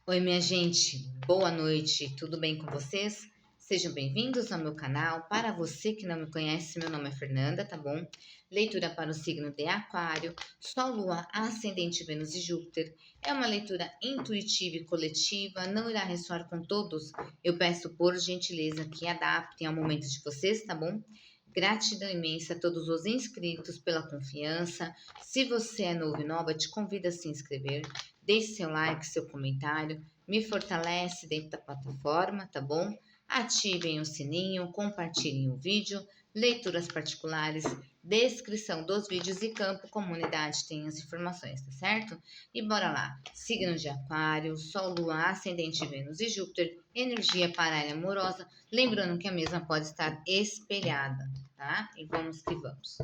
Oi, minha gente, boa noite, tudo bem com vocês? Sejam bem-vindos ao meu canal. Para você que não me conhece, meu nome é Fernanda, tá bom? Leitura para o signo de Aquário, Sol, Lua, Ascendente, Vênus e Júpiter. É uma leitura intuitiva e coletiva, não irá ressoar com todos. Eu peço por gentileza que adaptem ao momento de vocês, tá bom? Gratidão imensa a todos os inscritos pela confiança. Se você é novo e nova, te convido a se inscrever. Deixe seu like, seu comentário, me fortalece dentro da plataforma, tá bom? Ativem o sininho, compartilhem o vídeo, leituras particulares, descrição dos vídeos e campo comunidade tem as informações, tá certo? E bora lá. Signo de Aquário, Sol, Lua, Ascendente, Vênus e Júpiter, energia para a área amorosa, lembrando que a mesma pode estar espelhada, tá? E vamos que vamos.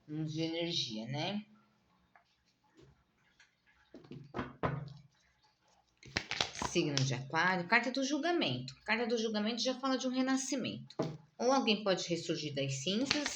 Vamos de energia, né? Signo de Aquário, carta do julgamento. Carta do julgamento já fala de um renascimento. Ou alguém pode ressurgir das cinzas,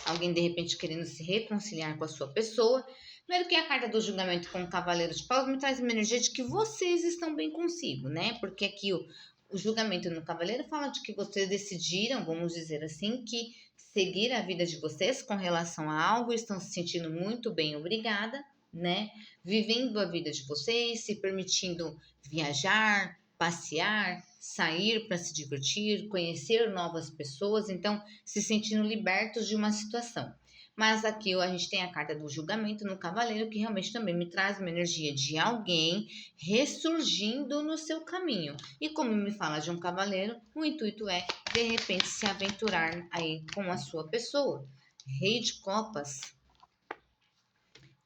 alguém de repente querendo se reconciliar com a sua pessoa. Primeiro que a carta do julgamento com o cavaleiro de paus me traz uma energia de que vocês estão bem consigo, né? Porque aqui o julgamento no cavaleiro fala de que vocês decidiram, vamos dizer assim, que seguir a vida de vocês com relação a algo, estão se sentindo muito bem, obrigada, né? Vivendo a vida de vocês, se permitindo viajar, passear, sair para se divertir, conhecer novas pessoas, então se sentindo libertos de uma situação. Mas aqui a gente tem a carta do julgamento no cavaleiro, que realmente também me traz uma energia de alguém ressurgindo no seu caminho. E como me fala de um cavaleiro, o intuito é, de repente, se aventurar aí com a sua pessoa. Rei de copas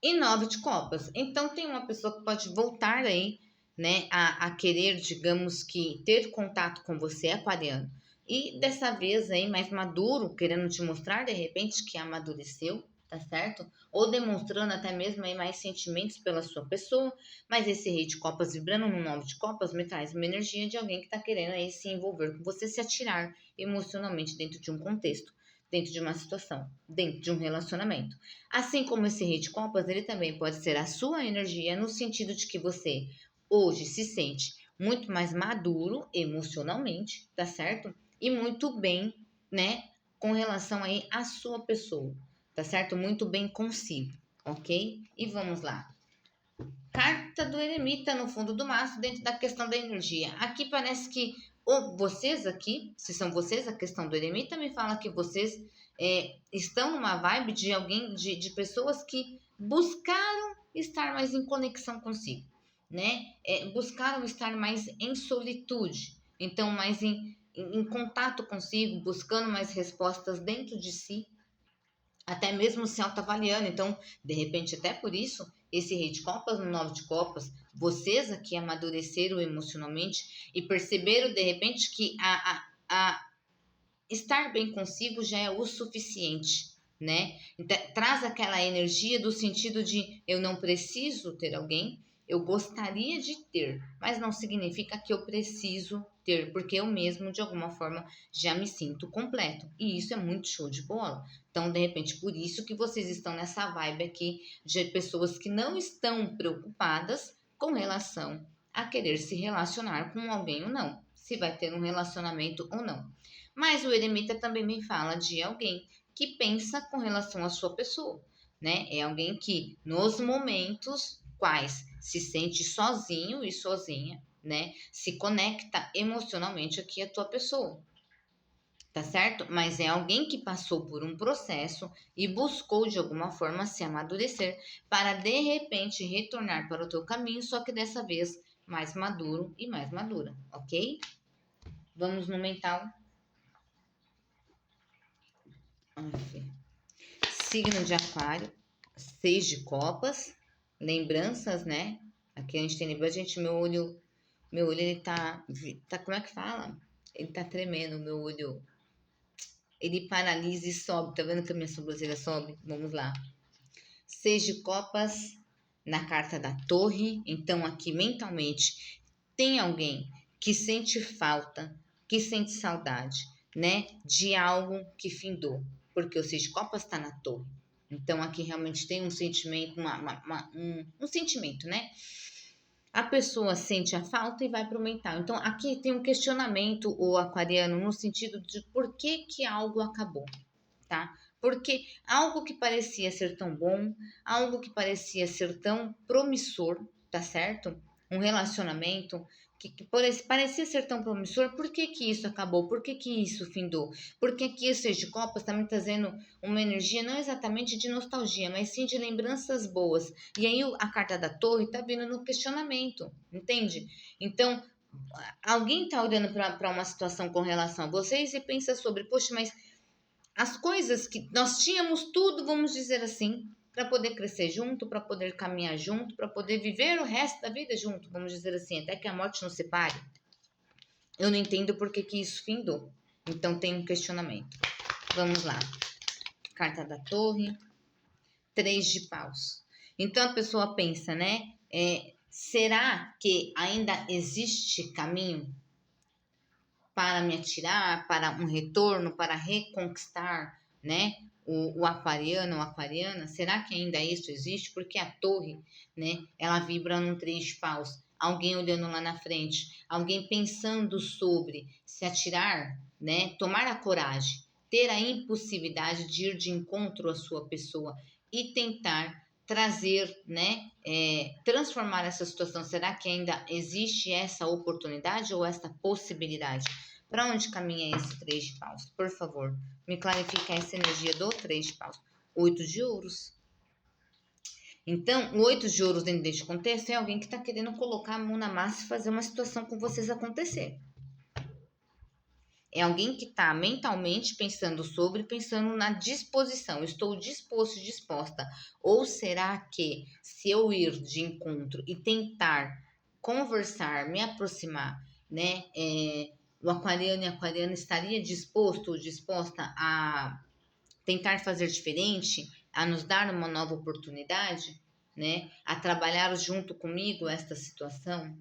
e 9 de copas. Então tem uma pessoa que pode voltar aí, né, a querer, digamos que, ter contato com você, aquariano. E dessa vez aí, mais maduro, querendo te mostrar, de repente, que amadureceu, tá certo? Ou demonstrando até mesmo aí mais sentimentos pela sua pessoa. Mas esse rei de copas vibrando no 9 de copas me traz uma energia de alguém que tá querendo aí se envolver com você, se atirar emocionalmente dentro de um contexto, dentro de uma situação, dentro de um relacionamento. Assim como esse rei de copas, ele também pode ser a sua energia no sentido de que você hoje se sente muito mais maduro emocionalmente, tá certo? E muito bem, né, com relação aí à sua pessoa, tá certo? Muito bem consigo, ok? E vamos lá. Carta do eremita no fundo do maço, dentro da questão da energia. Aqui parece que vocês aqui, se são vocês, a questão do eremita me fala que vocês estão numa vibe de alguém, de pessoas que buscaram estar mais em conexão consigo, né? Buscaram estar mais em solitude, então mais em contato consigo, buscando mais respostas dentro de si, até mesmo se autoavaliando. Então, de repente, até por isso, esse rei de copas no nove de copas, vocês aqui amadureceram emocionalmente e perceberam, de repente, que a estar bem consigo já é o suficiente, né? Então, traz aquela energia do sentido de eu não preciso ter alguém, eu gostaria de ter, mas não significa que eu preciso ter, porque eu mesmo, de alguma forma, já me sinto completo. E isso é muito show de bola. Então, de repente, por isso que vocês estão nessa vibe aqui de pessoas que não estão preocupadas com relação a querer se relacionar com alguém ou não, se vai ter um relacionamento ou não. Mas o eremita também me fala de alguém que pensa com relação à sua pessoa, né? É alguém que nos momentos quais se sente sozinho e sozinha, né? Se conecta emocionalmente aqui à tua pessoa. Tá certo? Mas é alguém que passou por um processo e buscou de alguma forma se amadurecer para de repente retornar para o teu caminho, só que dessa vez mais maduro e mais madura, ok? Vamos no mental. Signo de Aquário, 6 de copas, lembranças, né? Aqui a gente tem lembrança, gente, meu olho ele tá, como é que fala? Ele tá tremendo, meu olho, ele paralisa e sobe, tá vendo que a minha sobrancelha sobe? Vamos lá. 6 de copas na carta da torre, então aqui mentalmente tem alguém que sente falta, que sente saudade, né, de algo que findou, porque o 6 de copas está na torre. Então aqui realmente tem um sentimento, um sentimento, né? pessoa sente a falta e vai para o mental. Então, aqui tem um questionamento, o aquariano, no sentido de por que que algo acabou, tá? Porque algo que parecia ser tão bom, algo que parecia ser tão promissor, tá certo? Um relacionamento que parecia ser tão promissor, por que que isso acabou? Por que que isso findou? Porque aqui o Seis de Copas está me trazendo uma energia não exatamente de nostalgia, mas sim de lembranças boas. E aí a carta da Torre está vindo no questionamento, entende? Então, alguém está olhando para uma situação com relação a vocês e pensa sobre, poxa, mas as coisas que nós tínhamos tudo, vamos dizer assim, para poder crescer junto, para poder caminhar junto, para poder viver o resto da vida junto, vamos dizer assim, até que a morte nos separe. Eu não entendo por que que isso findou. Então tem um questionamento. Vamos lá. Carta da Torre, 3 de Paus. Então a pessoa pensa, né? Será que ainda existe caminho para me atirar, para um retorno, para reconquistar, né? O aquariano ou aquariana, será que ainda isso existe? Porque a torre, né? Ela vibra num 3 de Paus. Alguém olhando lá na frente, alguém pensando sobre se atirar, né? Tomar a coragem, ter a impulsividade de ir de encontro à sua pessoa e tentar trazer, né? Transformar essa situação. Será que ainda existe essa oportunidade ou essa possibilidade? Para onde caminha esse 3 de Paus? Por favor, me clarifica essa energia do 3 de Paus. 8 de Ouros. Então, o 8 de Ouros dentro deste contexto é alguém que está querendo colocar a mão na massa e fazer uma situação com vocês acontecer. É alguém que está mentalmente pensando na disposição. Estou disposto, disposta. Ou será que se eu ir de encontro e tentar conversar, me aproximar, né? O aquariano e a aquariana estaria disposto ou disposta a tentar fazer diferente, a nos dar uma nova oportunidade, né? A trabalhar junto comigo esta situação,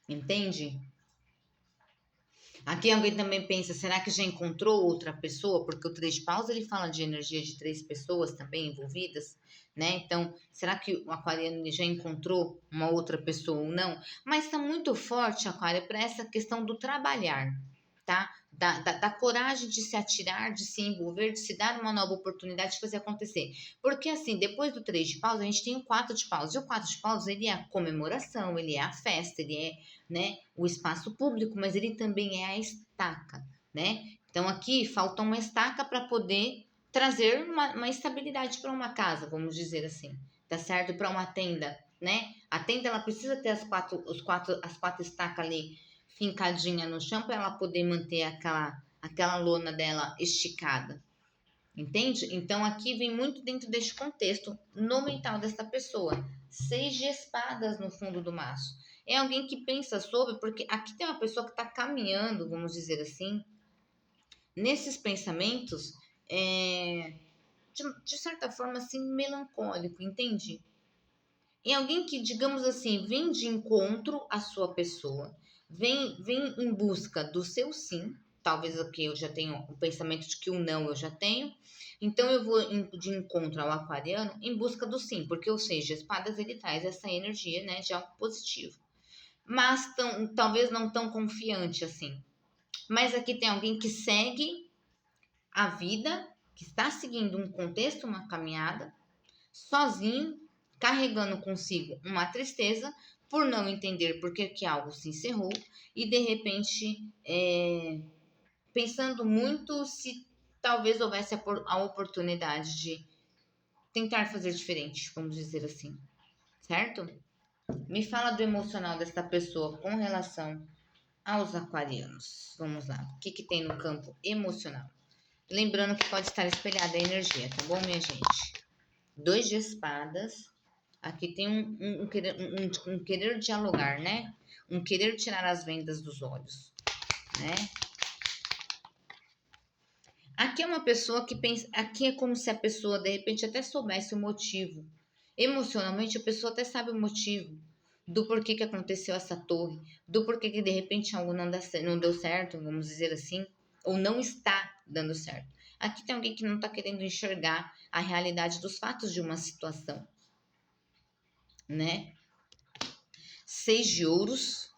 entende? Aqui alguém também pensa, será que já encontrou outra pessoa? Porque o 3 de Paus ele fala de energia de 3 pessoas também envolvidas, né? Então, será que o aquariano ele já encontrou uma outra pessoa ou não? Mas está muito forte, aquário, para essa questão do trabalhar, tá? Da coragem de se atirar, de se envolver, de se dar uma nova oportunidade de fazer acontecer. Porque assim, depois do 3 de Paus, a gente tem o 4 de Paus. E o 4 de Paus, ele é a comemoração, ele é a festa, ele é, né, o espaço público, mas ele também é a estaca, né? Então aqui falta uma estaca para poder trazer uma estabilidade para uma casa, vamos dizer assim, tá certo? Para uma tenda, né? A tenda ela precisa ter as quatro estacas ali fincadinha no chão para ela poder manter aquela lona dela esticada. Entende? Então aqui vem muito dentro deste contexto no mental desta pessoa. 6 de espadas no fundo do maço. É alguém que pensa sobre, porque aqui tem uma pessoa que está caminhando, vamos dizer assim, nesses pensamentos, de certa forma, assim, melancólico, entende? É alguém que, digamos assim, vem de encontro à sua pessoa, vem em busca do seu sim. Talvez aqui eu já tenho o pensamento de que o não eu já tenho. Então eu vou de encontro ao aquariano em busca do sim, porque o 6 de espadas ele traz essa energia, né, de algo positivo. Mas talvez não tão confiante assim. Mas aqui tem alguém que segue a vida, que está seguindo um contexto, uma caminhada, sozinho, carregando consigo uma tristeza por não entender por que algo se encerrou e de repente pensando muito se talvez houvesse a oportunidade de tentar fazer diferente, vamos dizer assim, certo? Me fala do emocional desta pessoa com relação aos aquarianos. Vamos lá, o que, que tem no campo emocional? Lembrando que pode estar espelhada a energia, tá bom, minha gente? 2 de espadas. Aqui tem um querer dialogar, né? Um querer tirar as vendas dos olhos, né? Aqui é uma pessoa que pensa. Aqui é como se a pessoa, de repente, até soubesse o motivo. Emocionalmente, a pessoa até sabe o motivo do porquê que aconteceu essa torre, do porquê que de repente algo não deu certo, vamos dizer assim, ou não está dando certo. Aqui tem alguém que não está querendo enxergar a realidade dos fatos de uma situação, né? 6 de ouros.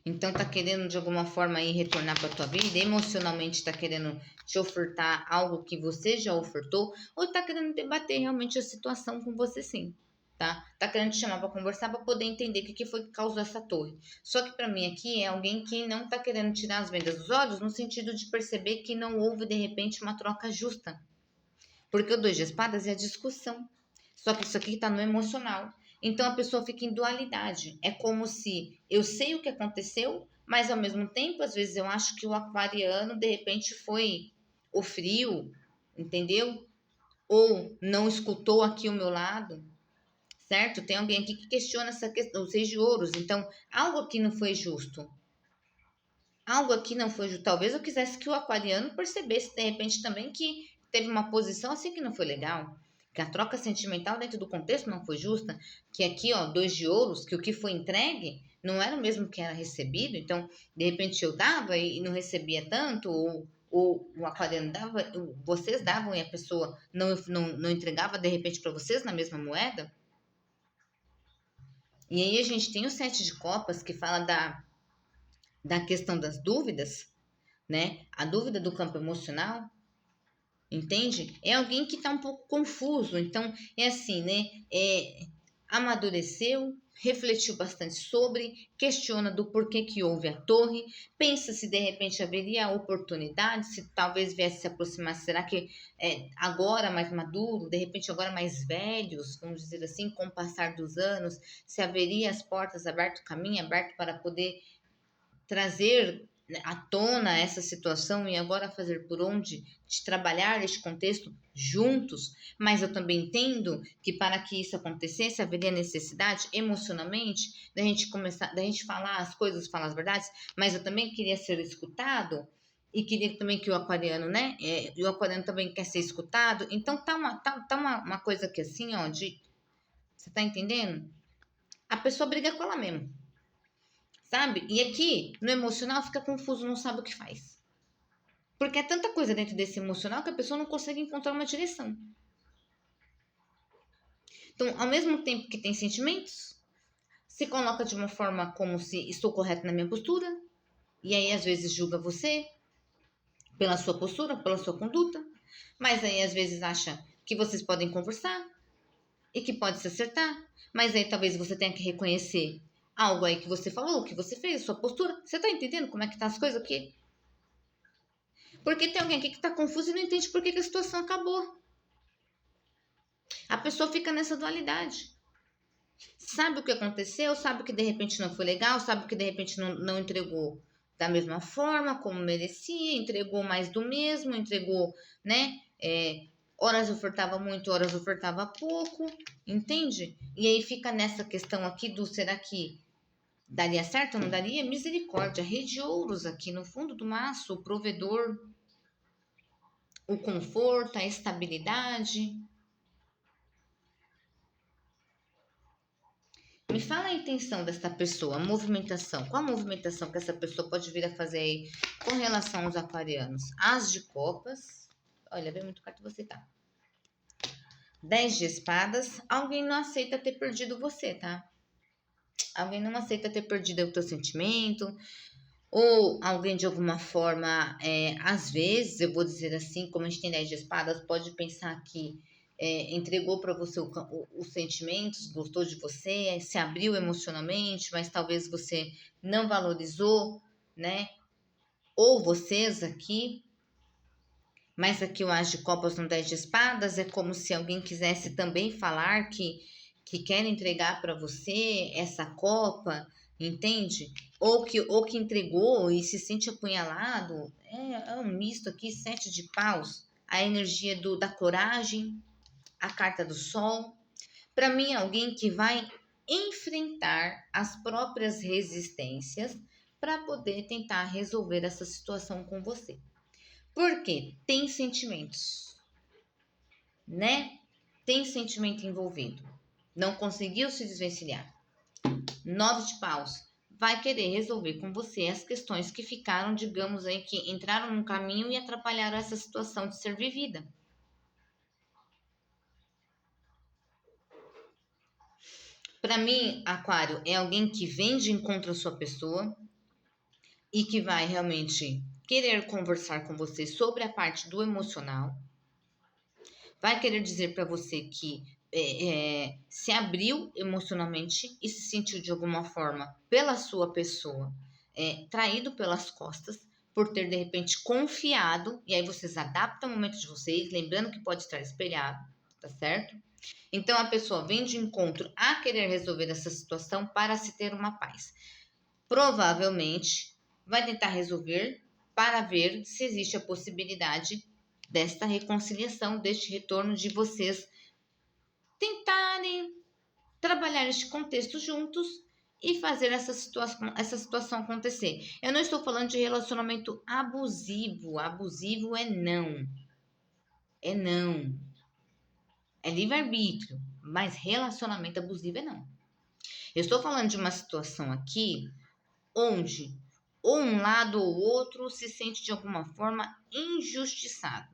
Então tá querendo de alguma forma aí retornar para tua vida, emocionalmente tá querendo te ofertar algo que você já ofertou, ou tá querendo debater realmente a situação com você sim, tá? Tá querendo te chamar para conversar para poder entender o que foi que causou essa torre. Só que para mim aqui é alguém que não tá querendo tirar as vendas dos olhos no sentido de perceber que não houve de repente uma troca justa. Porque o 2 de espadas é a discussão. Só que isso aqui está no emocional. Então a pessoa fica em dualidade. É como se eu sei o que aconteceu, mas ao mesmo tempo, às vezes eu acho que o aquariano de repente foi o frio, entendeu? Ou não escutou aqui o meu lado, certo? Tem alguém aqui que questiona essa questão, os 6 de ouros. Então, algo aqui não foi justo. Algo aqui não foi justo. Talvez eu quisesse que o aquariano percebesse de repente também que teve uma posição assim que não foi legal, que a troca sentimental dentro do contexto não foi justa, que aqui, ó, 2 de ouros, que o que foi entregue não era o mesmo que era recebido, então, de repente eu dava e não recebia tanto, ou o aquariano dava, vocês davam e a pessoa não entregava de repente para vocês na mesma moeda. E aí a gente tem o 7 de copas que fala da questão das dúvidas, né? A dúvida do campo emocional, entende? É alguém que está um pouco confuso. Então, é assim, né? Amadureceu, refletiu bastante sobre, questiona do porquê que houve a torre, pensa se de repente haveria oportunidade, se talvez viesse se aproximar, será que agora mais maduro, de repente agora mais velhos, vamos dizer assim, com o passar dos anos, se haveria as portas abertas, o caminho aberto para poder trazer à tona essa situação e agora fazer por onde de trabalhar este contexto juntos, mas eu também entendo que para que isso acontecesse haveria necessidade emocionalmente da gente começar, da gente falar as coisas, falar as verdades, mas eu também queria ser escutado e queria também que o aquariano, né? E o aquariano também quer ser escutado, então tá uma coisa que assim, ó, de você tá entendendo? A pessoa briga com ela mesmo, sabe? E aqui, no emocional, fica confuso, não sabe o que faz. Porque é tanta coisa dentro desse emocional que a pessoa não consegue encontrar uma direção. Então, ao mesmo tempo que tem sentimentos, se coloca de uma forma como se estou correto na minha postura, e aí às vezes julga você pela sua postura, pela sua conduta, mas aí às vezes acha que vocês podem conversar e que pode se acertar, mas aí talvez você tenha que reconhecer algo aí que você falou, que você fez, a sua postura. Você tá entendendo como é que tá as coisas aqui? Porque tem alguém aqui que tá confuso e não entende por que a situação acabou. A pessoa fica nessa dualidade. Sabe o que aconteceu, sabe que de repente não foi legal, sabe que de repente não entregou da mesma forma como merecia, entregou mais do mesmo, entregou, né? Horas ofertava muito, horas ofertava pouco, entende? E aí fica nessa questão aqui do será que daria certo ou não daria? Misericórdia, rei de ouros aqui no fundo do maço, o provedor, o conforto, a estabilidade. Me fala a intenção desta pessoa, a movimentação. Qual a movimentação que essa pessoa pode vir a fazer aí com relação aos aquarianos? As de copas. Olha, vem muito carta você tá. 10 de espadas. Alguém não aceita ter perdido você, tá? Alguém não aceita ter perdido o teu sentimento. Ou alguém de alguma forma, às vezes, eu vou dizer assim, como a gente tem 10 de espadas, pode pensar que entregou para você os sentimentos, gostou de você, se abriu emocionalmente, mas talvez você não valorizou, né? Ou vocês aqui, mas aqui o As de Copas no 10 de espadas é como se alguém quisesse também falar que quer entregar para você essa copa, entende? Ou que entregou e se sente apunhalado. É um misto aqui, 7 de paus. A energia da coragem, a carta do sol. Para mim, é alguém que vai enfrentar as próprias resistências para poder tentar resolver essa situação com você. Porque tem sentimentos, né? Tem sentimento envolvido. Não conseguiu se desvencilhar. 9 de paus. Vai querer resolver com você as questões que ficaram, digamos aí, que entraram no caminho e atrapalharam essa situação de ser vivida. Para mim, Aquário é alguém que vem de encontro à sua pessoa e que vai realmente querer conversar com você sobre a parte do emocional. Vai querer dizer para você que se abriu emocionalmente e se sentiu de alguma forma pela sua pessoa traído pelas costas por ter de repente confiado, e aí vocês adaptam o momento de vocês, lembrando que pode estar espelhado, tá certo? Então a pessoa vem de encontro a querer resolver essa situação para se ter uma paz. Provavelmente vai tentar resolver para ver se existe a possibilidade desta reconciliação, deste retorno, de vocês tentarem trabalhar este contexto juntos e fazer essa situação acontecer. Eu não estou falando de relacionamento abusivo. Abusivo é não. É não. É livre-arbítrio. Mas relacionamento abusivo é não. Eu estou falando de uma situação aqui onde ou um lado ou outro se sente de alguma forma injustiçado.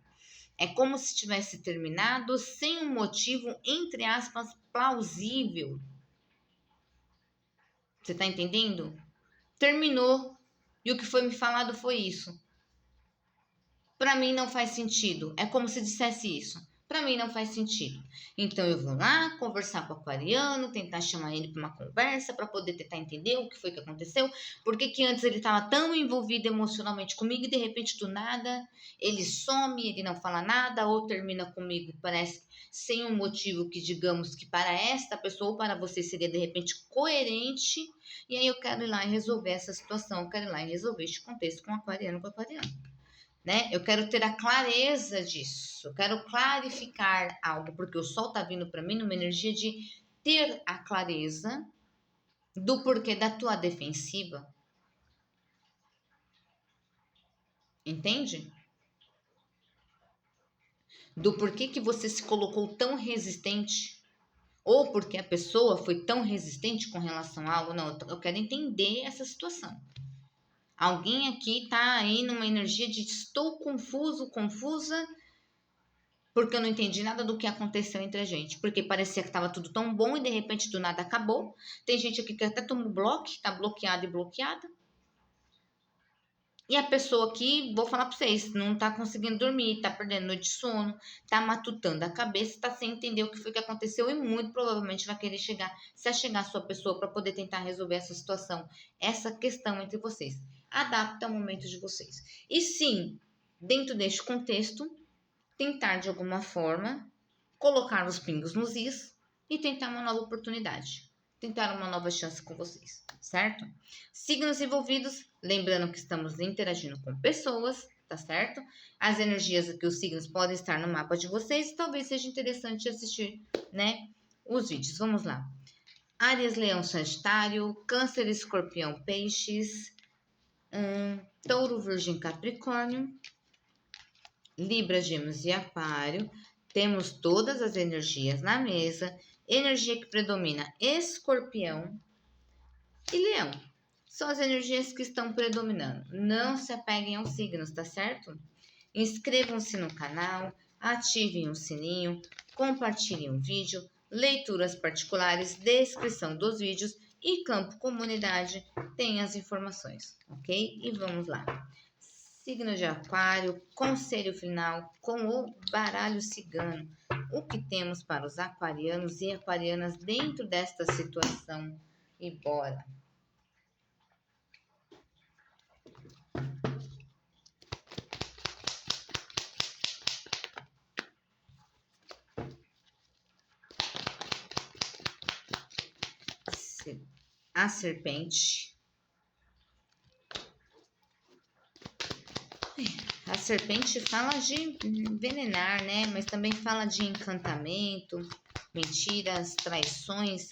É como se tivesse terminado sem um motivo, entre aspas, plausível. Você tá entendendo? Terminou e o que foi me falado foi isso. Para mim não faz sentido. É como se dissesse isso. Para mim não faz sentido. Então eu vou lá conversar com o aquariano, tentar chamar ele para uma conversa para poder tentar entender o que foi que aconteceu, porque que antes ele estava tão envolvido emocionalmente comigo e de repente do nada ele some, ele não fala nada ou termina comigo, parece sem um motivo que digamos que para esta pessoa ou para você seria de repente coerente. E aí eu quero ir lá e resolver essa situação, eu quero ir lá e resolver este contexto com o aquariano, né? Eu quero ter a clareza disso, eu quero clarificar algo, porque o sol tá vindo para mim numa energia de ter a clareza do porquê da tua defensiva, entende? Do porquê que você se colocou tão resistente, ou porque a pessoa foi tão resistente com relação a algo. Não, eu quero entender essa situação. Alguém aqui tá aí numa energia de estou confuso, confusa, porque eu não entendi nada do que aconteceu entre a gente, porque parecia que estava tudo tão bom e de repente do nada acabou. Tem gente aqui que até tomou bloco, tá bloqueada e bloqueada. E a pessoa aqui, vou falar para vocês, não tá conseguindo dormir, tá perdendo noite de sono, tá matutando a cabeça, tá sem entender o que foi que aconteceu e muito provavelmente vai querer chegar, se achegar a sua pessoa para poder tentar resolver essa situação, essa questão entre vocês. Adapta ao momento de vocês. E sim, dentro deste contexto, tentar de alguma forma colocar os pingos nos is e tentar uma nova oportunidade, tentar uma nova chance com vocês, certo? Signos envolvidos, lembrando que estamos interagindo com pessoas, tá certo? As energias que os signos podem estar no mapa de vocês, talvez seja interessante assistir, né? Os vídeos. Vamos lá. Áries, Leão, Sagitário, Câncer, Escorpião, Peixes, Touro, Virgem, Capricórnio, Libra, Gêmeos e Aquário. Temos todas as energias na mesa. Energia que predomina: Escorpião e Leão. São as energias que estão predominando. Não se apeguem aos signos, tá certo? Inscrevam-se no canal, ativem o sininho, compartilhem o vídeo, leituras particulares, descrição dos vídeos e campo comunidade tem as informações, ok? E vamos lá. Signo de Aquário, conselho final com o baralho cigano. O que temos para os aquarianos e aquarianas dentro desta situação? E bora! A serpente. A serpente fala de envenenar, né? Mas também fala de encantamento, mentiras, traições,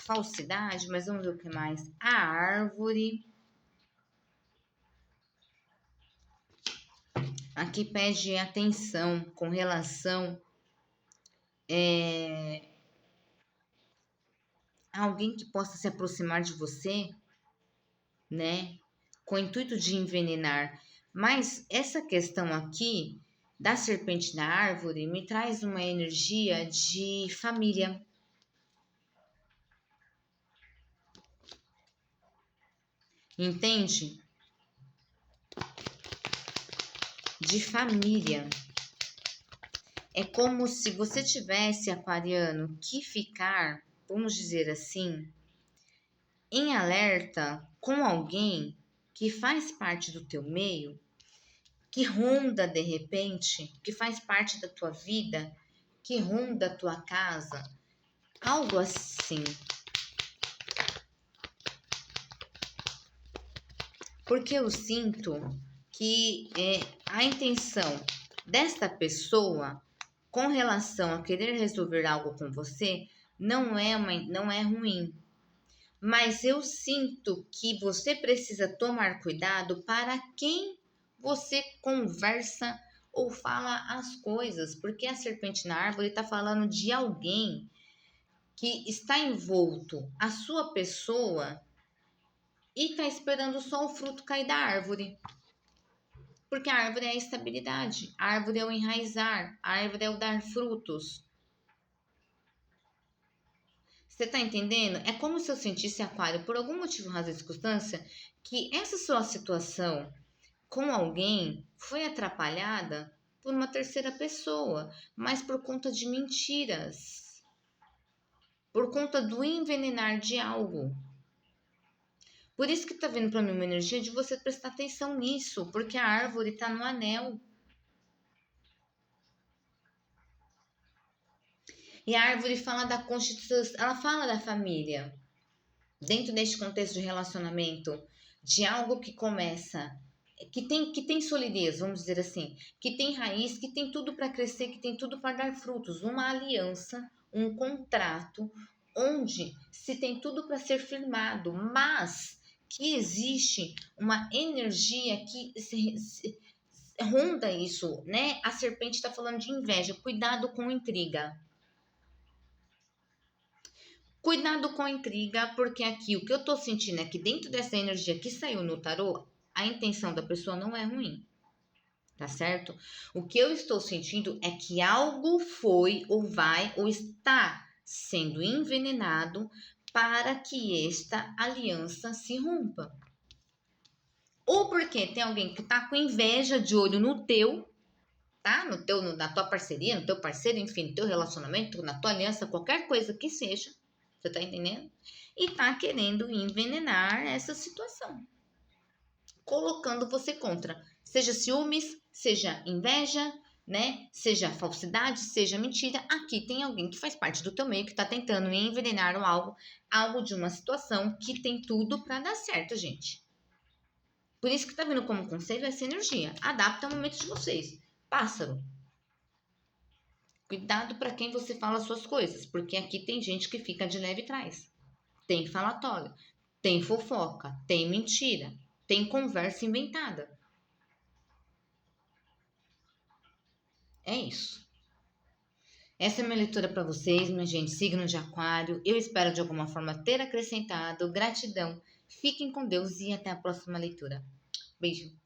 falsidade. Mas vamos ver o que mais. A árvore. Aqui pede atenção com relação a alguém que possa se aproximar de você, né? Com o intuito de envenenar. Mas essa questão aqui da serpente na árvore me traz uma energia de família. Entende? De família. É como se você tivesse, aquariano, que ficar, vamos dizer assim, em alerta com alguém que faz parte do teu meio, que ronda de repente, que faz parte da tua vida, que ronda a tua casa, algo assim. Porque eu sinto que a intenção desta pessoa com relação a querer resolver algo com você não é ruim. Mas eu sinto que você precisa tomar cuidado para quem você conversa ou fala as coisas, porque a serpente na árvore está falando de alguém que está envolto a sua pessoa e está esperando só o fruto cair da árvore. Porque a árvore é a estabilidade, a árvore é o enraizar, a árvore é o dar frutos. Você tá entendendo? É como se eu sentisse, aquário, por algum motivo, razão e circunstância, que essa sua situação com alguém foi atrapalhada por uma terceira pessoa, mas por conta de mentiras, por conta do envenenar de algo. Por isso que tá vindo para mim uma energia de você prestar atenção nisso, porque a árvore tá no anel. E a árvore fala da constituição, ela fala da família. Dentro deste contexto de relacionamento, de algo que começa, que tem solidez, vamos dizer assim, que tem raiz, que tem tudo para crescer, que tem tudo para dar frutos, uma aliança, um contrato, onde se tem tudo para ser firmado, mas que existe uma energia que ronda isso, né? A serpente está falando de inveja, cuidado com intriga. Cuidado com a intriga, porque aqui o que eu tô sentindo é que dentro dessa energia que saiu no tarô, a intenção da pessoa não é ruim, tá certo? O que eu estou sentindo é que algo foi ou vai ou está sendo envenenado para que esta aliança se rompa. Ou porque tem alguém que tá com inveja de olho no teu, tá? Na tua parceria, no teu parceiro, enfim, no teu relacionamento, na tua aliança, qualquer coisa que seja. Você tá entendendo? E tá querendo envenenar essa situação, colocando você contra. Seja ciúmes, seja inveja, né? Seja falsidade, seja mentira. Aqui tem alguém que faz parte do teu meio que tá tentando envenenar algo de uma situação que tem tudo para dar certo, gente. Por isso que tá vindo como conselho essa energia. Adapta ao momento de vocês. Pássaro. Cuidado para quem você fala suas coisas, porque aqui tem gente que fica de leve trás. Tem falatório, tem fofoca, tem mentira, tem conversa inventada. É isso. Essa é a minha leitura para vocês, minha gente, signo de aquário. Eu espero de alguma forma ter acrescentado. Gratidão. Fiquem com Deus e até a próxima leitura. Beijo.